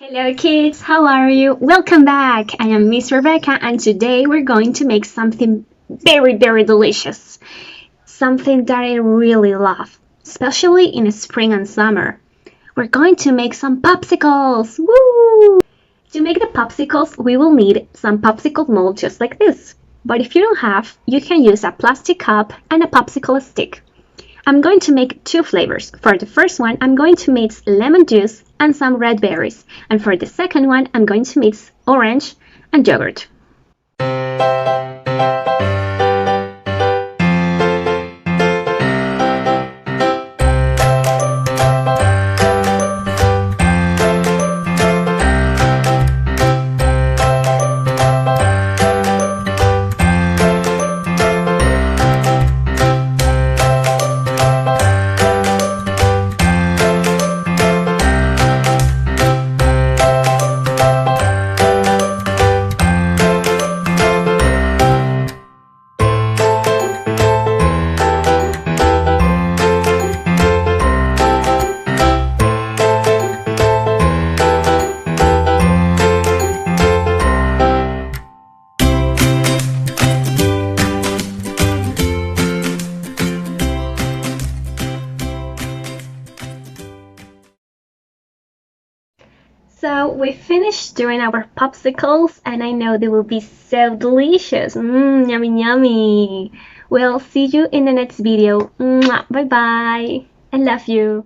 Hello kids, how are you? Welcome back! I am Miss Rebecca and today we're going to make something very delicious. Something that I really love, especially in spring and summer. We're going to make some popsicles! Woo! To make the popsicles, we will need some popsicle mold just like this. But if you don't have, you can use a plastic cup and a popsicle stick. I'm going to make two flavors. For the first one, I'm going to mix lemon juice and some red berries. And for the second one, I'm going to mix orange and yogurt. So we finished doing our popsicles and I know they will be so delicious. Yummy. We'll see you in the next video. Bye bye. I love you.